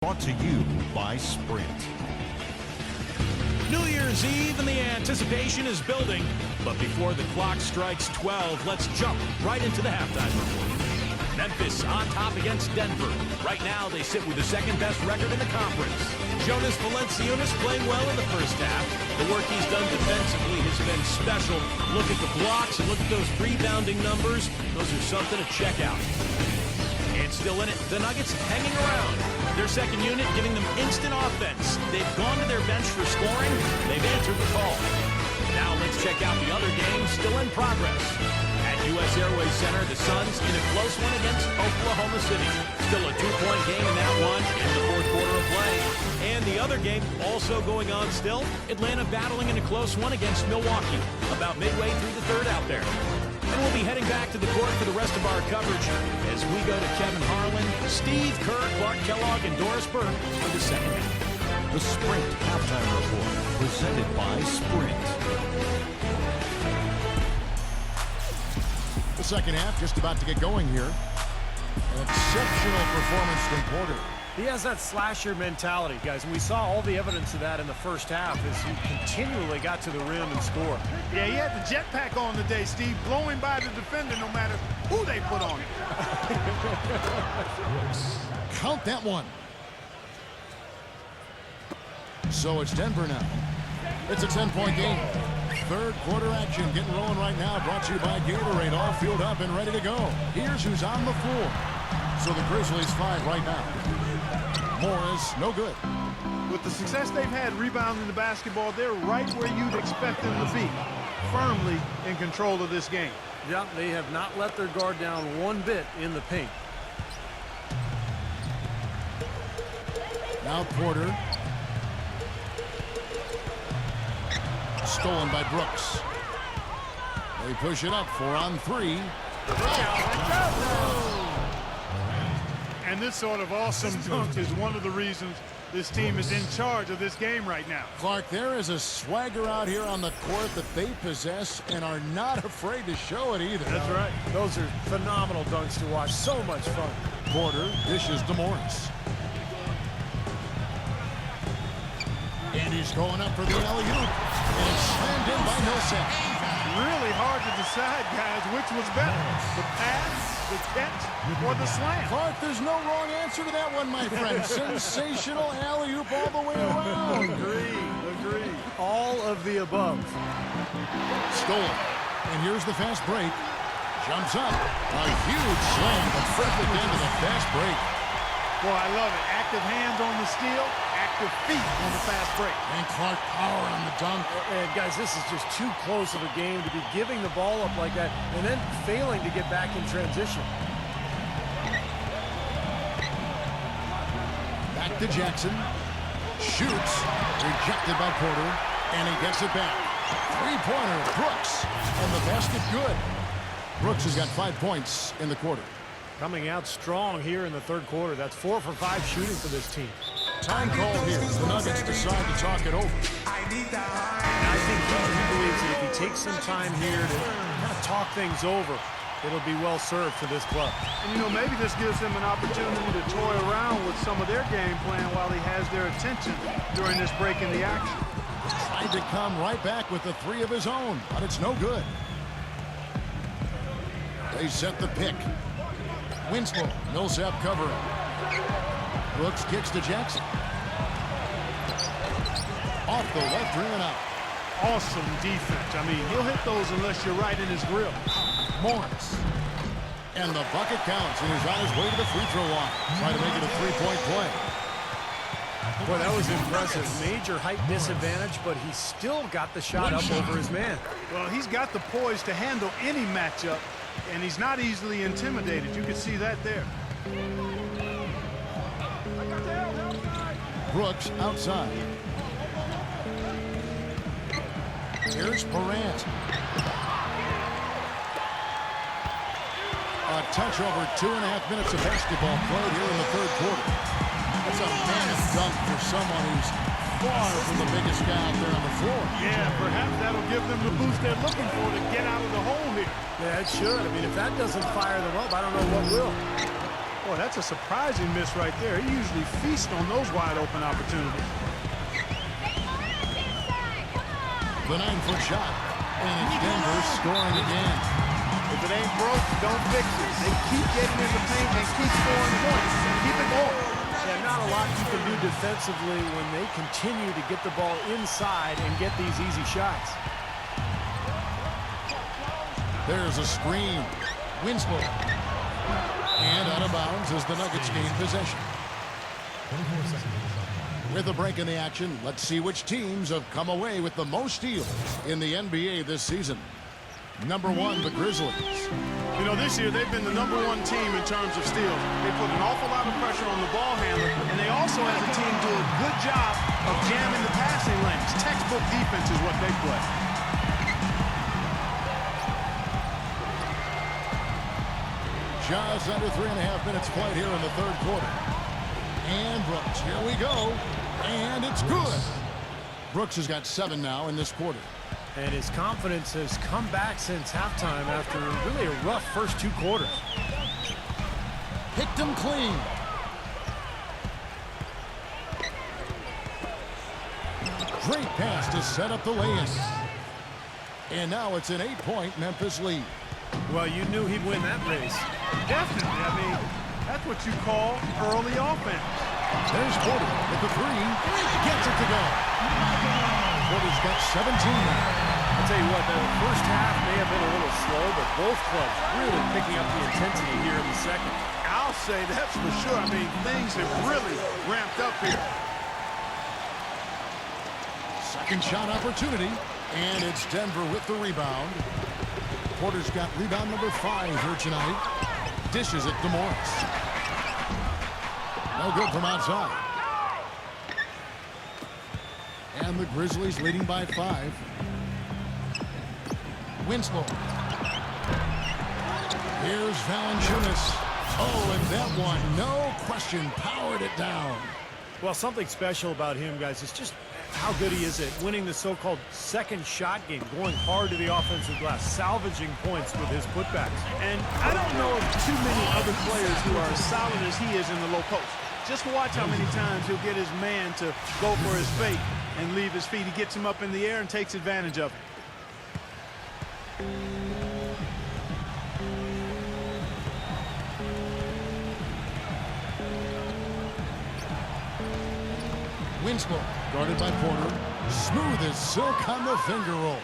Brought to you by Sprint. New Year's Eve and the anticipation is building. But before the clock strikes 12, let's jump right into the halftime report. Memphis on top against Denver. Right now, they sit with the second-best record in the conference. Jonas Valanciunas playing well in the first half. The work he's done defensively has been special. Look at the blocks and look at those rebounding numbers. Those are something to check out. And still in it, the Nuggets hanging around. Their second unit giving them instant offense. They've gone to their bench for scoring. They've answered the call. Now let's check out the other games still in progress. At U.S. Airways Center, the Suns in a close one against Oklahoma City. Still a two-point game in that one in the fourth quarter of play. And the other game also going on still. Atlanta battling in a close one against Milwaukee. About midway through the third out there. And we'll be heading back to the court for the rest of our coverage as we go to Kevin Harlan, Steve Kerr, Clark Kellogg, and Doris Burke for the second half. The Sprint Halftime Report, presented by Sprint. The second half just about to get going here. An exceptional performance from Porter. He has that slasher mentality, guys, and we saw all the evidence of that in the first half as he continually got to the rim and scored. Yeah, he had the jetpack on today, Steve, blowing by the defender no matter who they put on him. Count that one. So it's Denver now. It's a 10-point game. Third quarter action getting rolling right now. Brought to you by Gatorade. All fueled up and ready to go. Here's who's on the floor. So the Grizzlies 5 right now. Morris, no good. With the success they've had rebounding the basketball, they're right where you'd expect them to be. Firmly in control of this game. Yeah, they have not let their guard down one bit in the paint. Now Porter. Stolen by Brooks. They push it up 4-on-3. And this sort of awesome dunk is one of the reasons this team is in charge of this game right now. Clark, there is a swagger out here on the court that they possess and are not afraid to show it either. That's right. Those are phenomenal dunks to watch. So much fun. Porter dishes to Morris. And he's going up for the alley-oop. And it's slammed in by Millsap. Really hard to decide, guys, which was better. The pass, the catch, or the slam. Clark, there's no wrong answer to that one, my friend. Sensational alley-oop all the way around. Agreed. All of the above. Stolen. And here's the fast break. Jumps up. A huge slam. The perfect end of the fast break. Boy, I love it. Active hands on the steal, active feet on the fast break. And Clark power on the dunk. And guys, this is just too close of a game to be giving the ball up like that and then failing to get back in transition. Back to Jackson. Shoots. Rejected by Porter. And he gets it back. Three-pointer. Brooks. And the basket good. Brooks has got 5 points in the quarter. Coming out strong here in the third quarter. That's 4 for 5 shooting for this team. Time call here. The Nuggets decide to talk it over. And I think he believes that if he takes some time here to kind of talk things over, it'll be well served for this club. And, you know, maybe this gives him an opportunity to toy around with some of their game plan while he has their attention during this break in the action. Tried to come right back with the 3 of his own, but it's no good. They set the pick. Winslow, Millsap covering. Brooks kicks to Jackson. Off the left rim and out. Awesome defense. I mean, he'll hit those unless you're right in his grill. Morris. And the bucket counts, and he's on his way to the free throw line. Trying to make it a 3-point play. Boy, that was impressive. Major height disadvantage, but he still got the shot up over his man. Well, he's got the poise to handle any matchup, and he's not easily intimidated. You can see that there. Brooks outside. Here's Morant. A touch over 2.5 minutes of basketball played here in the third quarter. That's a mammoth dunk for someone who's far from the biggest guy out there on the floor. Yeah, perhaps that'll give them the boost they're looking for to get out of the hole here. Yeah, it should. I mean, if that doesn't fire them up, I don't know what will. Boy, that's a surprising miss right there. He usually feasts on those wide open opportunities. The 9-foot shot. And it's Denver scoring again. If it ain't broke, don't fix it. They keep getting in the paint and keep scoring points. Keep it going. Yeah, not a lot you can do defensively when they continue to get the ball inside and get these easy shots. There's a screen. Winslow. And out of bounds as the Nuggets gain possession. 24 seconds. With a break in the action, let's see which teams have come away with the most steals in the NBA this season. Number 1, the Grizzlies. You know, this year they've been the #1 team in terms of steals. They put an awful lot of pressure on the ball handler, and they also, as a team, do a good job of jamming the passing lanes. Textbook defense is what they play. Just under 3.5 minutes played here in the third quarter. And Brooks, here we go. And it's good. Brooks has got 7 now in this quarter. And his confidence has come back since halftime after really a rough first 2 quarters. Picked him clean. Great pass to set up the lay-in. And now it's an 8-point Memphis lead. Well, you knew he'd win that race. Definitely. I mean, that's what you call early offense. There's Porter with the 3. Gets it to go. Porter's got 17 now. I'll tell you what, the first half may have been a little slow, but both clubs really picking up the intensity here in the second. I'll say that's for sure. I mean, things have really ramped up here. Second shot opportunity. And it's Denver with the rebound. Porter's got rebound number 5 here tonight. Dishes it to Morris. No good from outside. And the Grizzlies leading by 5. Winslow. Here's Valanciunas. Oh, and that one, no question, powered it down. Well, something special about him, guys, is just how good he is at winning the so-called second shot game, going hard to the offensive glass, salvaging points with his putbacks. And I don't know of too many other players who are as solid as he is in the low post. Just watch how many times he'll get his man to go for his fake and leave his feet. He gets him up in the air and takes advantage of it. Winslow, guarded by Porter. Smooth as silk on the finger roll.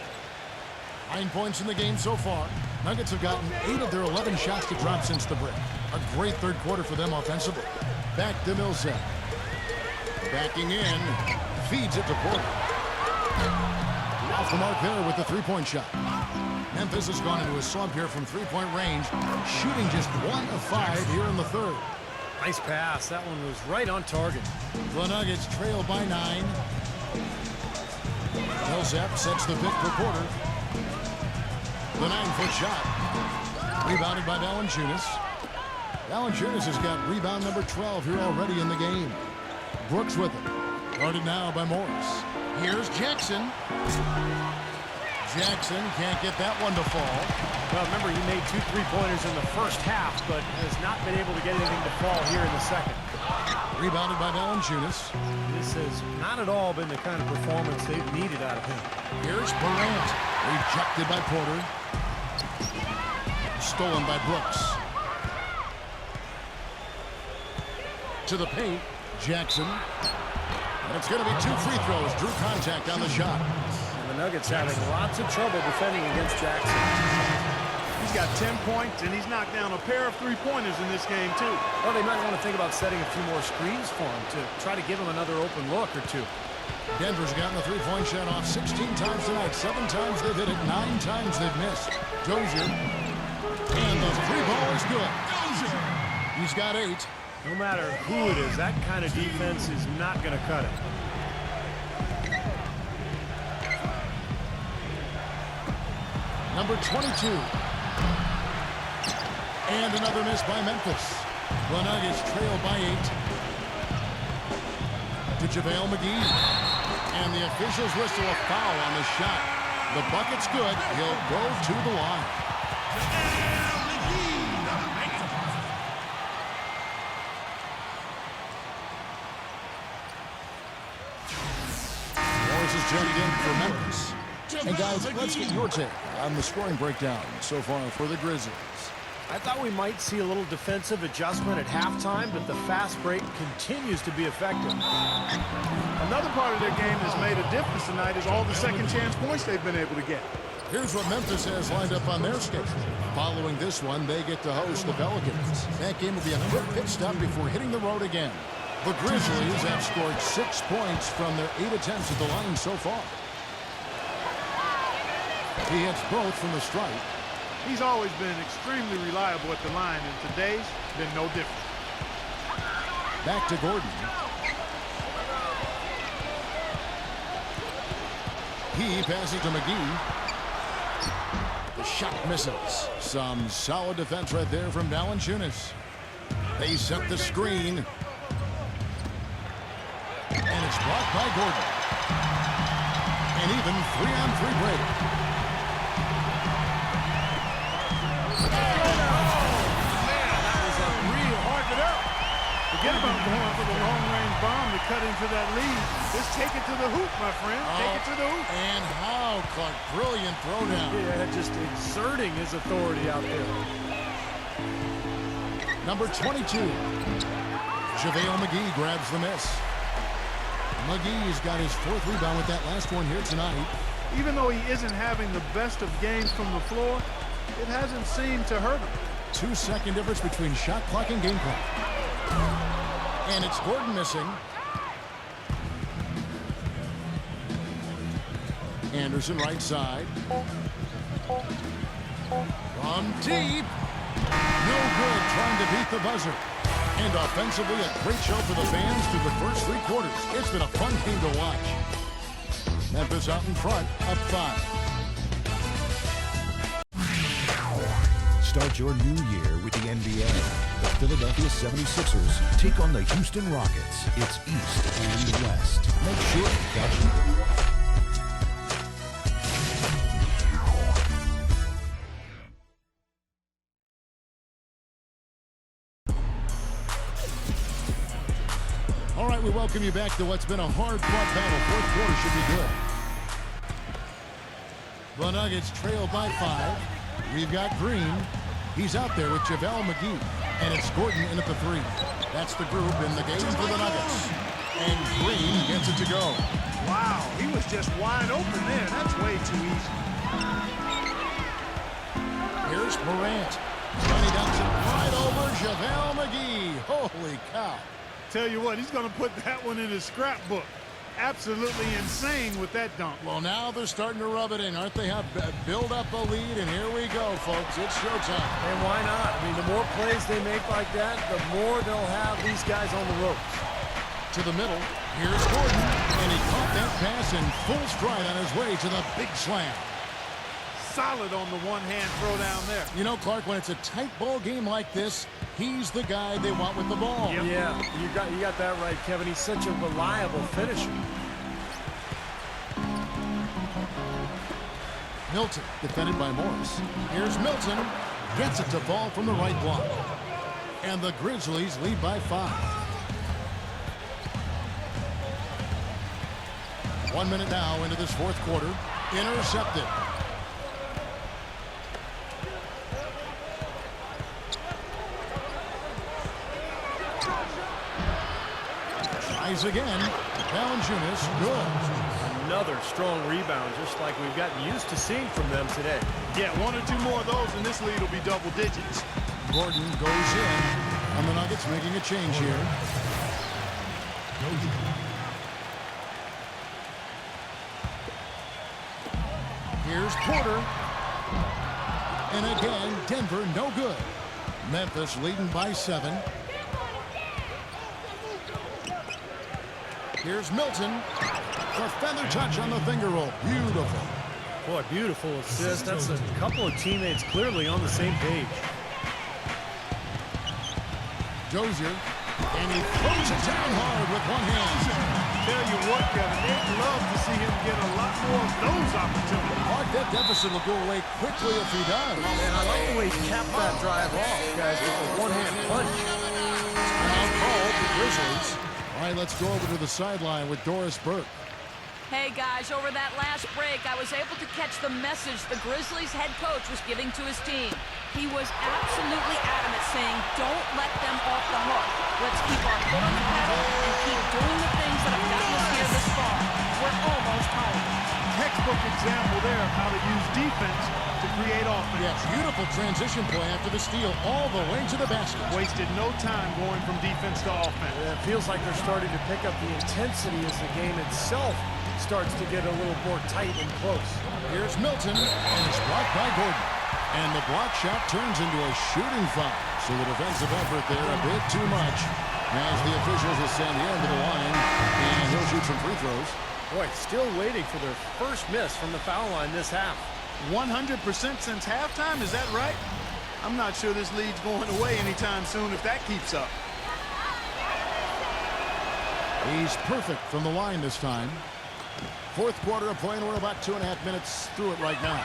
9 points in the game so far. Nuggets have gotten 8 of their 11 shots to drop since the break. A great third quarter for them offensively. Back to Millsap. Backing in. Feeds it to Porter. Off the mark there with the 3-point shot. Memphis has gone into a slump here from 3-point range, shooting just 1 of 5 here in the third. Nice pass. That one was right on target. The Nuggets trail by 9. Millsap sets the pick for Porter. The 9-foot shot. Rebounded by Valanciunas. Valanciunas has got rebound number 12 here already in the game. Brooks with it. Guarded now by Morris. Here's Jackson. Jackson can't get that one to fall. Well, remember, he made 2 3-pointers in the first half, but has not been able to get anything to fall here in the second. Rebounded by Valanciunas. This has not at all been the kind of performance they've needed out of him. Here's Durant. Rejected by Porter. Stolen by Brooks. To the paint, Jackson. And it's going to be 2 free throws. Drew contact on the shot. And the Nuggets having lots of trouble defending against Jackson. He's got 10 points, and he's knocked down a pair of 3-pointers in this game, too. Well, they might want to think about setting a few more screens for him to try to give him another open look or 2. Denver's gotten the 3-point shot off 16 times tonight. 7 times they've hit it, 9 times they've missed. Dozier. And the 3-ball is good. Dozier. He's got 8. No matter who it is, that kind of defense is not going to cut it. Number 22. And another miss by Memphis. The Nuggets trail by 8. To JaVale McGee. And the officials whistle a foul on the shot. The bucket's good. He'll go to the line. is jumped in for Memphis. And guys, let's get your take on the scoring breakdown so far for the Grizzlies. I thought we might see a little defensive adjustment at halftime, but the fast break continues to be effective. Another part of their game that's made a difference tonight is all the second chance points they've been able to get. Here's what Memphis has lined up on their schedule. Following this one, they get to host the Pelicans. That game will be a quick pit stop before hitting the road again. The Grizzlies have scored 6 points from their 8 attempts at the line so far. He hits both from the stripe. He's always been extremely reliable at the line, and today's been no different. Back to Gordon. He passes to McGee. The shot misses. Some solid defense right there from Valanciunas. They set the screen. And it's blocked by Gordon. And even 3-on-3 break. Forget about going for the long-range bomb to cut into that lead. Just take it to the hoop, my friend. Take it to the hoop. And how, Clark. Brilliant throwdown. Yeah, just exerting his authority out there. Number 22. JaVale McGee grabs the miss. McGee's got his 4th rebound with that last one here tonight. Even though he isn't having the best of games from the floor, it hasn't seemed to hurt him. 2-second difference between shot clock and game clock. And it's Gordon missing. Anderson right side. From deep. No good, trying to beat the buzzer. And offensively, a great show for the fans through the first 3 quarters. It's been a fun game to watch. Memphis out in front, up 5. Start your new year with the NBA. The Philadelphia 76ers take on the Houston Rockets. It's East and West. Make sure to catch them. All right, we welcome you back to what's been a hard-fought battle. 4th quarter should be good. The Nuggets trail by 5. We've got Green. He's out there with JaVale McGee. And it's Gordon in at the 3. That's the group in the game for the Nuggets. And Green gets it to go. Wow, he was just wide open there. That's way too easy. Here's Morant. And he dumps it right over JaVale McGee. Holy cow. Tell you what, he's going to put that one in his scrapbook. Absolutely insane with that dunk. Well, now they're starting to rub it in, aren't they? Have build up a lead, and here we go, folks. It's showtime. And why not? I mean, the more plays they make like that, the more they'll have these guys on the ropes. To the middle. Here's Gordon, and he caught that pass in full stride on his way to the big slam. Solid on the one-hand throw down there. You know, Clark, when it's a tight ball game like this, he's the guy they want with the ball. Yep. Yeah, you got that right, Kevin. He's such a reliable finisher. Milton, defended by Morris. Here's Milton. Gets it to fall from the right block. And the Grizzlies lead by 5. 1 minute now into this 4th quarter. Intercepted. Tries again. Valanciunas, good. Another strong rebound, just like we've gotten used to seeing from them today. Yeah, 1 or 2 more of those, and this lead will be double digits. Gordon goes in. And the Nuggets making a change here. Here's Porter. And again, Denver no good. Memphis leading by 7. Here's Milton. The feather touch on the finger roll. Beautiful. Boy, beautiful assist. That's a couple of teammates clearly on the same page. Dozier. And he throws it down hard with one hand. Tell you what, Kevin, they'd love to see him get a lot more of those opportunities. Mark, that deficit will go away quickly if he does. And I like the way he capped that drive off, guys, with a one-hand punch. Now called the Grizzlies. All right, let's go over to the sideline with Doris Burke. Hey guys, over that last break, I was able to catch the message the Grizzlies head coach was giving to his team. He was absolutely adamant, saying, don't let them off the hook. Let's keep our foot on the pedal and keep doing the things that have gotten us here this far. We're almost home. Textbook example there of how to use defense to create offense. Yes, beautiful transition play after the steal all the way to the basket. Wasted no time going from defense to offense. It feels like they're starting to pick up the intensity as the game itself starts to get a little more tight and close. Here's Milton, and it's blocked by Gordon. And the block shot turns into a shooting foul. So the defensive effort there a bit too much as the officials will send him to the line, and he'll shoot some free throws. Boy, still waiting for their first miss from the foul line this half. 100% since halftime, is that right? I'm not sure this lead's going away anytime soon if that keeps up. He's perfect from the line this time. Fourth quarter of play, and we're about 2.5 minutes through it right now.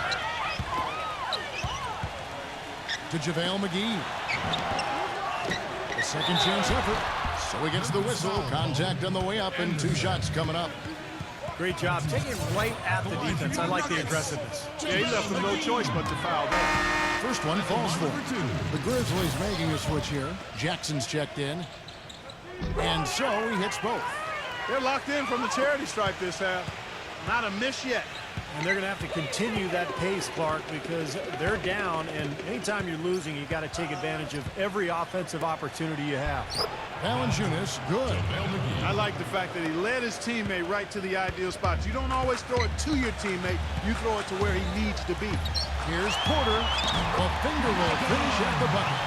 To JaVale McGee. The second chance effort. So he gets the whistle. Contact on the way up, and 2 shots coming up. Great job taking right at the defense. I like the aggressiveness. Yeah, he left them no choice but to foul there. First one falls for him. The Grizzlies making a switch here. Jackson's checked in. And so he hits both. They're locked in from the charity stripe this half. Not a miss yet. And they're going to have to continue that pace, Clark, because they're down, and anytime you're losing, you got to take advantage of every offensive opportunity you have. Valanciunas, good. I like the fact that he led his teammate right to the ideal spots. You don't always throw it to your teammate. You throw it to where he needs to be. Here's Porter. A finger roll finish at the bucket.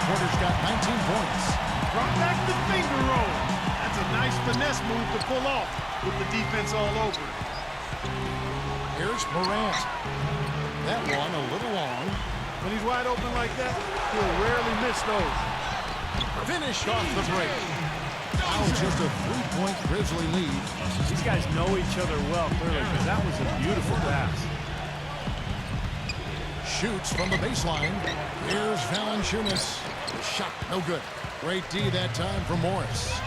Porter's got 19 points. From back the finger roll. That's a nice finesse move to pull off with the defense all over it. Here's Morant. That one a little long. When he's wide open like that, he'll rarely miss those. Finished off the break. Now it's just a 3-point Grizzly lead. These guys know each other well, clearly, because that was a beautiful pass. Shoots from the baseline. Here's Valanciunas. Shot no good. Great D that time for Morris.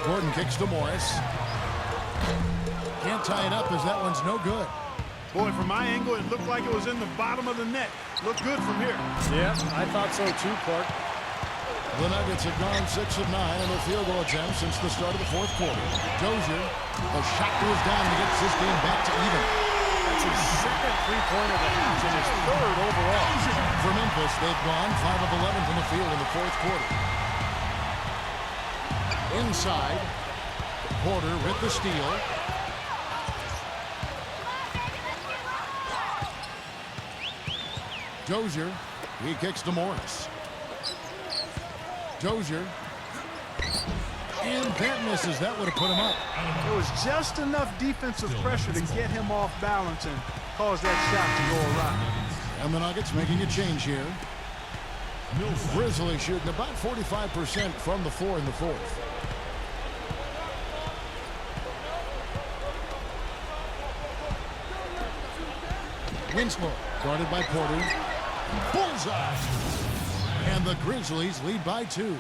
Gordon kicks to Morris. Can't tie it up as that one's no good. Boy, from my angle, it looked like it was in the bottom of the net. Looked good from here. Yeah, I thought so too, Clark. The Nuggets have gone 6 of 9 on the field goal attempts since the start of the fourth quarter. Dozier, a shot goes down and gets this game back to even. That's his second three-pointer of the half and his third overall. For Memphis, they've gone 5 of 11 from the field in the fourth quarter. Inside, Porter with the steal. Dozier, he kicks to Morris. Dozier, and that misses. That would have put him up. There was just enough defensive pressure to get him off balance and cause that shot to go awry. And the Nuggets making a change here. Grizzlies shooting about 45% from the floor in the fourth. Winslow, guarded by Porter. Bullseye! And the Grizzlies lead by 2.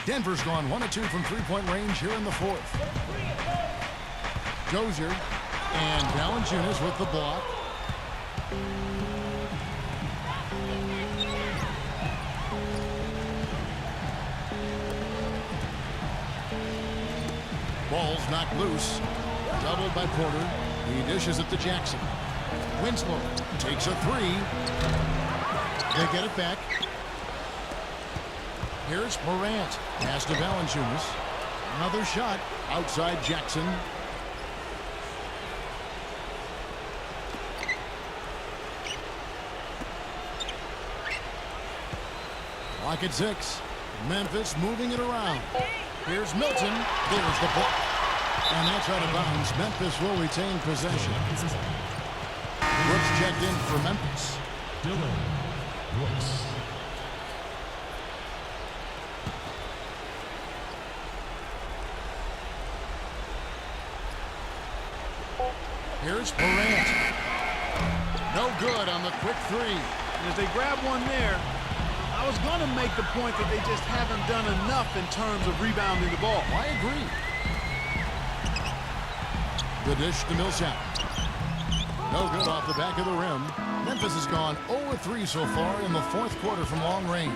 Denver's gone 1 of 2 from three-point range here in the fourth. Dozier and Valanciunas with the block. Ball's knocked loose. Doubled by Porter. He dishes it to Jackson. Winslow takes a 3. They get it back. Here's Morant. Pass to Valanciunas. Another shot outside Jackson. Clock at 6. Memphis moving it around. Here's Milton. There's the block. And that's out of bounds. Memphis will retain possession. Brooks checked in for Memphis. Dylan Brooks. Here's Morant. No good on the quick 3. And if they grab one there, I was going to make the point that they just haven't done enough in terms of rebounding the ball. I agree. The dish to Millsap. No good off the back of the rim. Memphis has gone 0-3 so far in the fourth quarter from long range.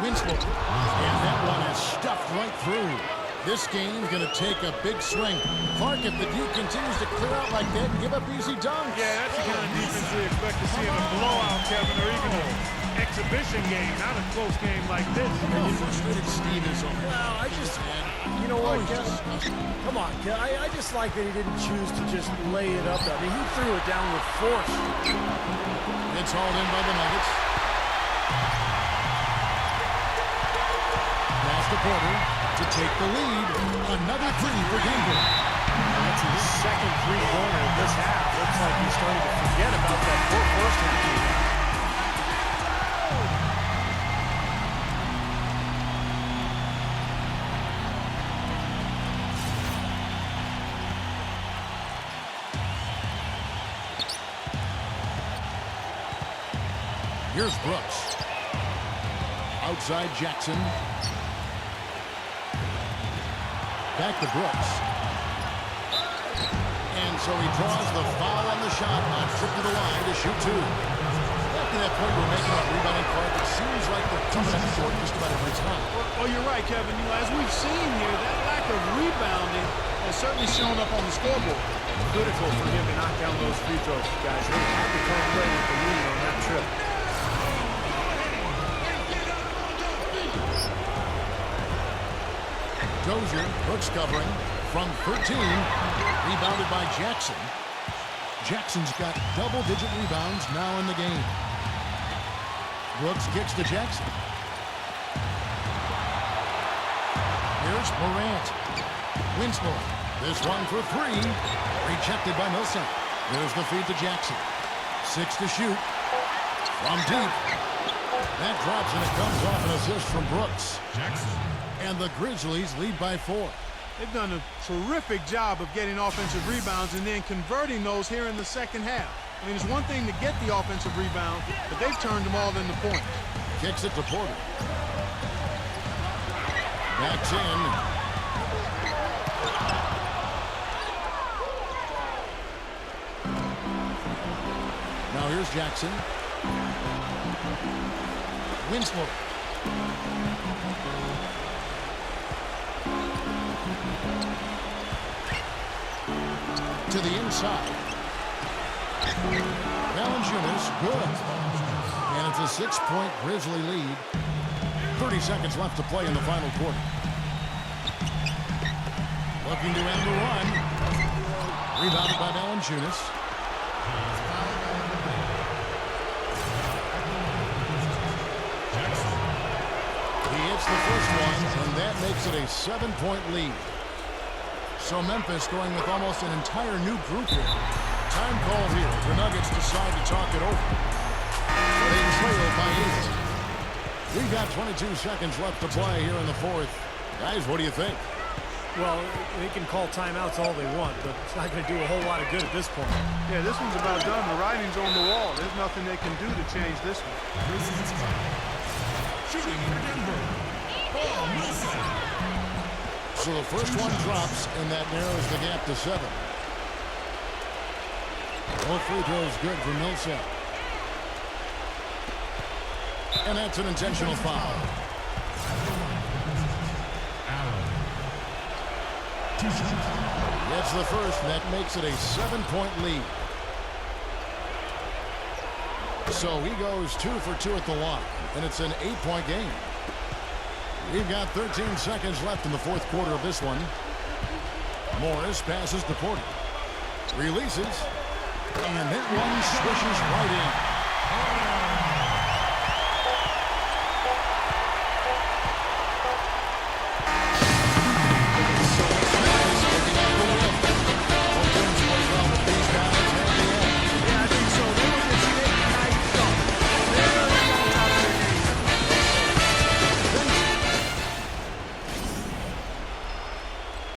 Winslow. And that one is stuffed right through. This game's going to take a big swing. Clark, if the D continues to clear out like that and give up easy dunks. Yeah, that's the kind of defense we expect to see in a blowout, Kevin, or even an exhibition game, not a close game like this. How frustrated Steve is over. Well, I just, you know what, Kevin? Come on, Kevin. I just like that he didn't choose to just lay it up. I mean, he threw it down with force. It's hauled in by the Nuggets. Pass to Porter to take the lead. Another three for Denver. That's his second three-pointer of this half. Looks like he's starting to forget about that first half. Here's Brooks. Outside Jackson. Back to Brooks. And so he draws the foul on the shot. On trip to the line to shoot two. After that point we're making up rebounding Clark, it seems like they're coming up short just about every time. Well, you're right, Kevin. You know, as we've seen here, that lack of rebounding has certainly shown up on the scoreboard. Critical for him to knock down those free throws, guys. They had to come play with the lead on that trip. Dozier, Brooks covering from 13. Rebounded by Jackson. Jackson's got double-digit rebounds now in the game. Brooks kicks to Jackson. Here's Morant. Winslow. This one for three. Rejected by Millsap. There's the feed to Jackson. 6 to shoot. From deep. That drops and it comes off an assist from Brooks. Jackson. And the Grizzlies lead by 4. They've done a terrific job of getting offensive rebounds and then converting those here in the second half. I mean, it's one thing to get the offensive rebound, but they've turned them all into points. Kicks it to Porter. Backs in. Now here's Jackson. Winslow. To the inside. Valanciunas, good. And it's a 6-point Grizzly lead. 30 seconds left to play in the final quarter. Looking to end the run. Rebounded by Valanciunas. He hits the first one, and that makes it a 7-point lead. So Memphis going with almost an entire new group here. Time call here. The Nuggets decide to talk it over. They trail by 8. We've got 22 seconds left to play here in the fourth. Guys, what do you think? Well, they can call timeouts all they want, but it's not going to do a whole lot of good at this point. Yeah, this one's about done. The writing's on the wall. There's nothing they can do to change this one. Shooting for Denver. Paul Millsap. So the first one drops, and that narrows the gap to 7. Both free throws good for Millsap. And that's an intentional foul. That's the first, and that makes it a 7-point lead. So he goes 2 for 2 at the line, and it's an 8-point game. We've got 13 seconds left in the fourth quarter of this one. Morris passes to Porter. Releases. And that one swishes right in.